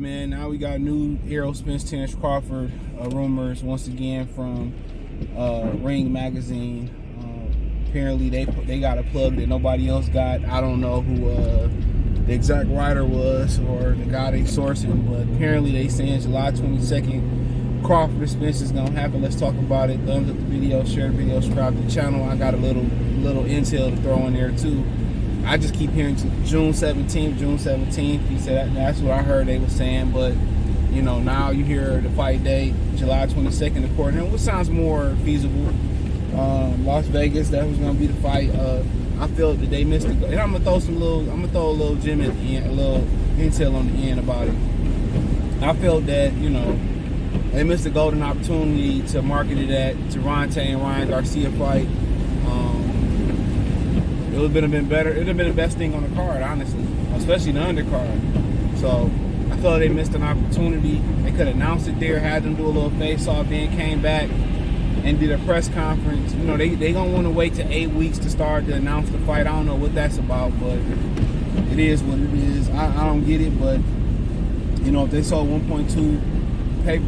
man, now we got new Errol, Spence, Terence, Crawford rumors once again from Ring Magazine. Apparently they got a plug that nobody else got. I don't know who the exact writer was or the guy they sourcing, but apparently they saying July 22nd, Crawford and Spence is gonna happen. Let's talk about it. Thumbs up the video, share the video, subscribe to the channel. I got a little intel to throw in there too. I just keep hearing June 17th. He said that's what I heard they were saying, but you know, now you hear the fight date, July 22nd, according, which sounds more feasible. Las Vegas, that was gonna be the fight. I felt that they missed it, and I'm gonna throw a little gem at the end, a little intel on the end about it. I felt that, you know, they missed a golden opportunity to market it at Gervonta and Ryan Garcia fight. It would have been better. It would have been the best thing on the card, honestly, especially the undercard. So I felt they missed an opportunity. They could have announced it there, had them do a little face-off, then came back and did a press conference. You know, they gonna want to wait till 8 weeks to start to announce the fight. I don't know what that's about, but it is what it is. I don't get it, but you know, if they sold 1.2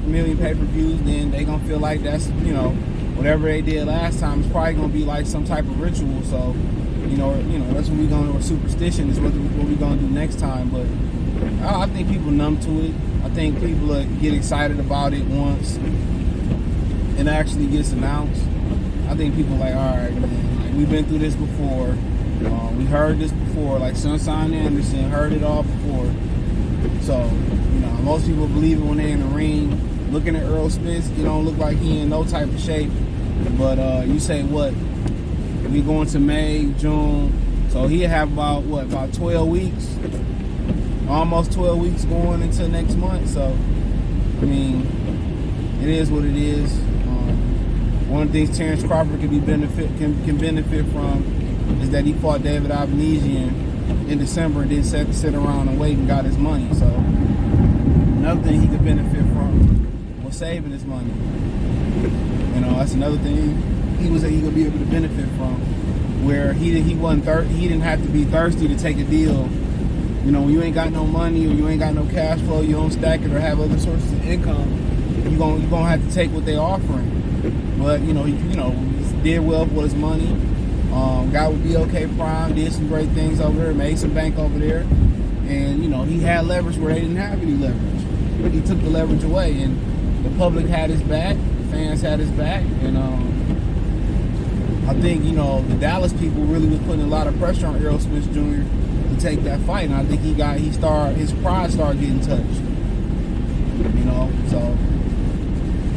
million pay-per-views, then they gonna feel like that's, you know, whatever they did last time is probably gonna be like some type of ritual. So you know, that's what we gonna, or superstition is what we gonna do next time. But I think people numb to it. I think people get excited about it once it actually gets announced. I think people like, all right, man, like, we've been through this before. We heard this before. Like Sunshine Anderson heard it all before. So you know, most people believe it when they're in the ring. Looking at Errol Spence, you don't look like he in no type of shape. But you say what? We going to May, June, so he'll have about 12 weeks, almost 12 weeks going into next month. So I mean, it is what it is. One of the things Terence Crawford can benefit from is that he fought David Abnesian in December and didn't sit around and wait and got his money. So another thing he could benefit from was saving his money. You know, that's another thing he could be able to benefit from, where he didn't have to be thirsty to take a deal. You know, when you ain't got no money or you ain't got no cash flow, you don't stack it or have other sources of income, you gonna have to take what they're offering. But you know, he did well with his money. Got with BOK Prime, did some great things over there, made some bank over there, and you know, he had leverage where they didn't have any leverage. He took the leverage away, and the public had his back, the fans had his back, and I think, you know, the Dallas people really was putting a lot of pressure on Errol Spence Jr. to take that fight, and I think his pride started getting touched. You know, so.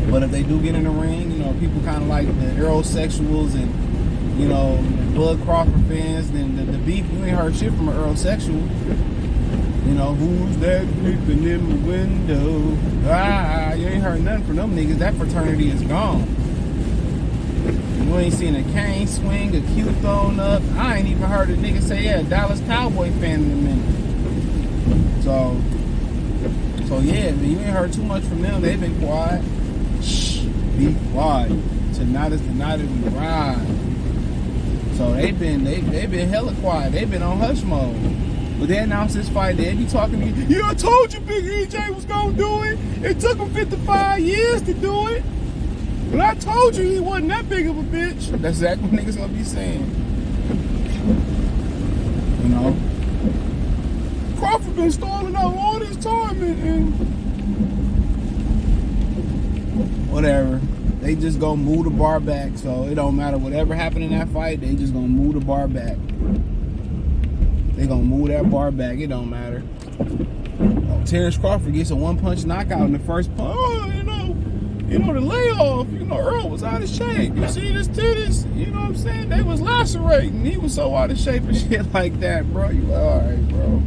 But if they do get in the ring, you know, people kind of like the Errol-sexuals and, you know, the Bud Crawford fans, then the beef, you ain't heard shit from an Errol-sexual. You know, who's that creeping in the window? You ain't heard nothing from them niggas. That fraternity is gone. You ain't seen a cane swing, a cue thrown up. I ain't even heard a nigga say, yeah, Dallas Cowboy fan in a minute. So yeah, man, you ain't heard too much from them. They've been quiet. Shh, be quiet. Tonight is the night that we ride. So they've been hella quiet. They've been on hush mode. But they announced this fight, they be talking to me. Yeah, I told you Big EJ was gonna do it. It took him 55 years to do it. But I told you he wasn't that big of a bitch. That's exactly what niggas gonna be saying. You know? Crawford been stalling out all this time and whatever. They just gonna move the bar back, so it don't matter whatever happened in that fight, they just gonna move the bar back. They gonna move that bar back, it don't matter. Oh, Terence Crawford gets a one-punch knockout in the first punch. Oh, you know, the layoff, you know, Earl was out of shape. You see his titties, you know what I'm saying? They was lacerating. He was so out of shape and shit like that, bro. You like, all right, bro.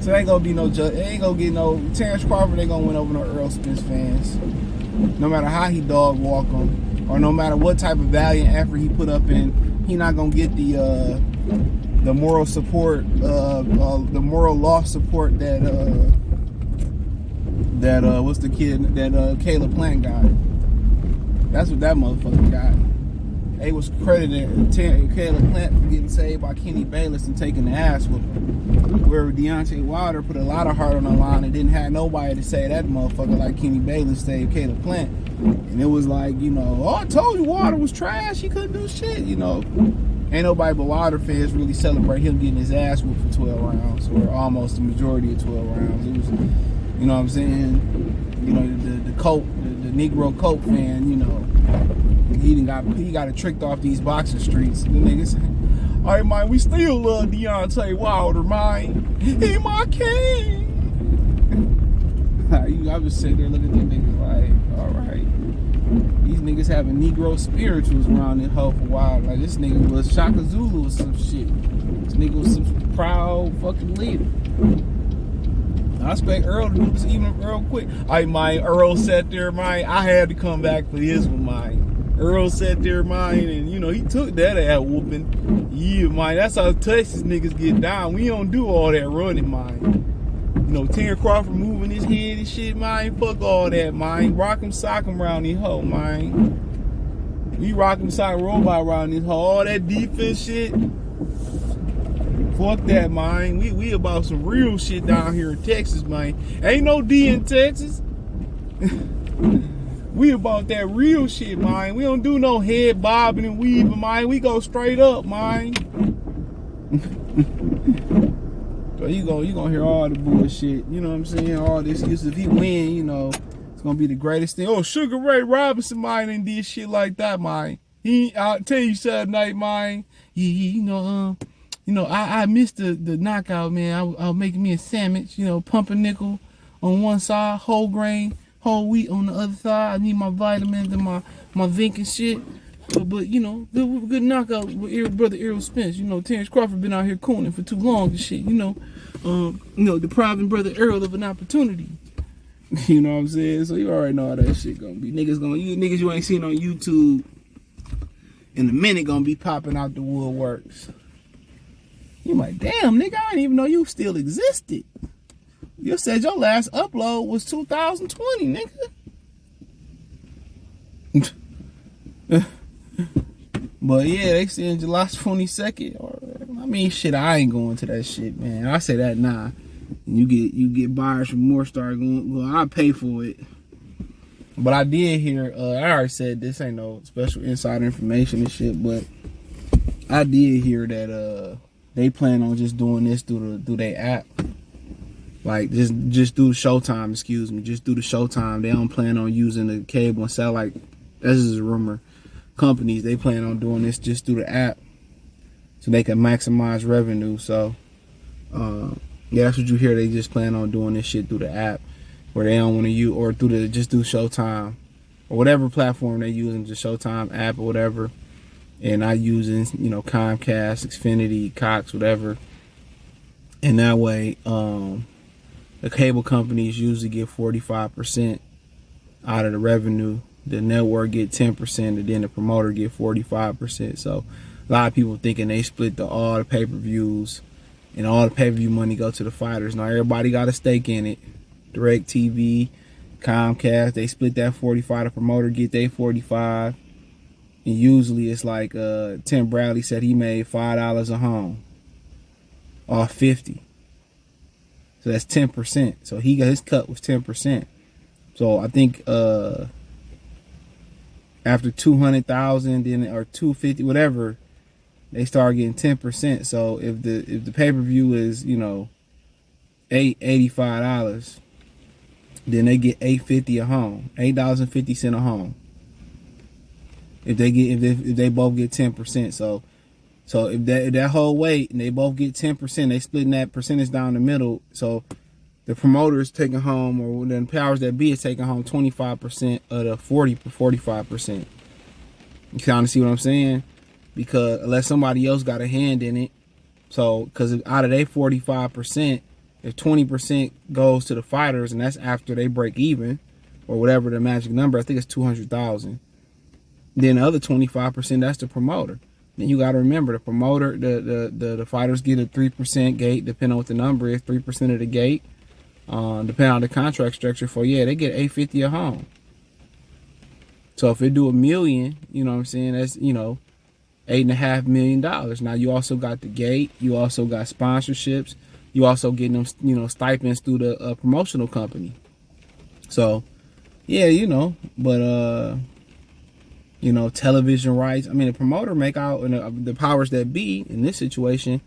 So ain't gonna be no ain't gonna get no Terence Crawford. Ain't gonna win over no Errol Spence fans. No matter how he dog walk them, or no matter what type of valiant effort he put up in, he not gonna get the moral support, the moral law support that what's the kid that Caleb Plant got. That's what that motherfucker got. they was crediting Caleb Plant for getting saved by Kenny Bayless and taking the ass with him. Where Deontay Wilder put a lot of heart on the line and didn't have nobody to say that motherfucker like Kenny Bayless saved Caleb Plant. And it was like, you know, oh, I told you Wilder was trash. He couldn't do shit, you know. Ain't nobody but Wilder fans really celebrate him getting his ass whooped for 12 rounds, or almost the majority of 12 rounds. It was, you know what I'm saying? You know, the Negro Coke fan, you know, he got it tricked off these boxing streets. The niggas say, all right, man, we still love Deontay Wilder, man. He my king. I was sitting there looking at them niggas like, all right. These niggas having Negro spirituals around this hoe for a while. Like, this nigga was Shaka Zulu or some shit. This nigga was some proud fucking leader. I expect Errol to do this even real quick. Errol sat there, I had to come back for this one, Errol sat there, and you know, he took that ass whooping. Yeah, that's how Texas niggas get down. We don't do all that running, You know, Terence Crawford moving his head and shit, fuck all that, Rock him, sock him around this hoe, We rock him, sock robot around this hoe. All that defense shit. Fuck that, We about some real shit down here in Texas, Ain't no D in Texas. We about that real shit, We don't do no head bobbing and weaving, We go straight up, So you gonna hear all the bullshit, you know what I'm saying? All this excuses. If he win, you know, it's gonna be the greatest thing. Oh, Sugar Ray Robinson, and did shit like that, I'll tell you Saturday night, I missed the knockout, man. I'll make me a sandwich, pumpernickel on one side, whole grain, whole wheat on the other side. I need my vitamins and my zinc and shit. But you know, good knockout with brother Errol Spence. Terence Crawford been out here cooning for too long and shit. Depriving brother Errol of an opportunity. You know what I'm saying? So you already know how that shit gonna be. Niggas you ain't seen on YouTube in a minute gonna be popping out the woodworks. You like, damn, nigga, I didn't even know you still existed. You said your last upload was 2020, nigga. But yeah, they saying July 22nd. Shit, I ain't going to that shit, man. I say that now. You get buyers from Moorstar going. Well, I pay for it. But I did hear. I already said this ain't no special insider information and shit. But I did hear that they plan on just doing this through their app. Like just through Showtime. Excuse me, just through the Showtime. They don't plan on using the cable and satellite. This is a rumor. Companies, they plan on doing this just through the app so they can maximize revenue. So yeah, that's what you hear. They just plan on doing this shit through the app, where they don't want to use, or just through Showtime or whatever platform they using, just Showtime app or whatever, and not using Comcast, Xfinity, Cox, whatever. And that way the cable companies usually get 45% out of the revenue. The network get 10%, and then the promoter get 45%. So a lot of people thinking they split all the pay-per-views, and all the pay-per-view money go to the fighters. Now everybody got a stake in it. DirecTV, Comcast, they split that 45. The promoter get their 45. And usually it's like Tim Bradley said he made $5 a home off 50. So that's 10%. So his cut was 10%. So I think after 200,000 then or 250, whatever, they start getting 10%. So if the pay-per-view is $85, then they get $8.50 a home, $8.50 a home. If they both get 10%, so if that whole weight and they both get 10%, they splitting that percentage down the middle. So the promoter is taking home, or the powers that be is taking home 25% of the 45%. You kind of see what I'm saying? Because unless somebody else got a hand in it, so because out of their 45%, if 20% goes to the fighters, and that's after they break even, or whatever the magic number, I think it's 200,000. Then the other 25%, that's the promoter. Then you got to remember the promoter, the fighters get a 3% gate, depending on what the number is, 3% of the gate. Depending on the contract structure they get $850 a home. So if they do $1 million, you know what I'm saying, that's $8.5 million. Now you also got the gate, you also got sponsorships, you also getting them, stipends through the promotional company. So yeah, but television rights. I mean, the promoter make out, and the powers that be in this situation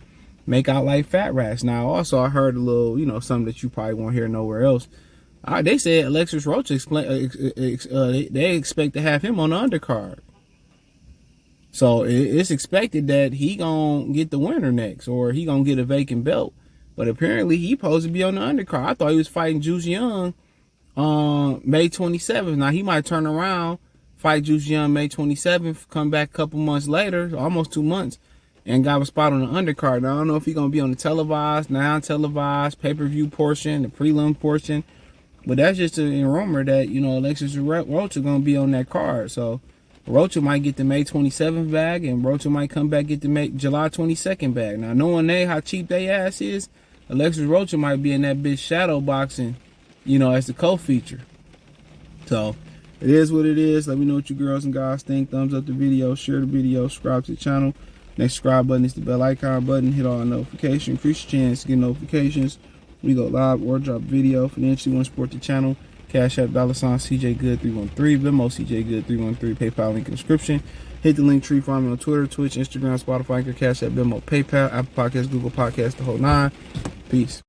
make out like fat rats. Now, also, I heard a little, something that you probably won't hear nowhere else. They said Alexis Roach they expect to have him on the undercard. So it's expected that he gonna get the winner next, or he gonna get a vacant belt. But apparently he supposed to be on the undercard. I thought he was fighting Juice Young on May 27th. Now he might turn around, fight Juice Young May 27th, come back a couple months later, almost 2 months, and got a spot on the undercard. Now I don't know if he's gonna be on the televised, non-televised, pay-per-view portion, the prelim portion. But that's just a rumor that, Alexis Roach is gonna be on that card. So Rocha might get the May 27th bag, and Rocha might come back get the July 22nd bag. Now, knowing how cheap they ass is, Alexis Rocha might be in that bitch shadow boxing, as the co-feature. So, it is what it is. Let me know what you girls and guys think. Thumbs up the video, share the video, subscribe to the channel. Next subscribe button is the bell icon button. Hit all notifications. Increase your chance to get notifications. We go live or drop video. Financially want to support the channel. Cash App, $CJ Good 313, Venmo CJ Good 313, PayPal link in the description. Hit the link tree, find me on Twitter, Twitch, Instagram, Spotify, Anchor, Cash App, Venmo, PayPal, Apple Podcasts, Google Podcasts, the whole nine. Peace.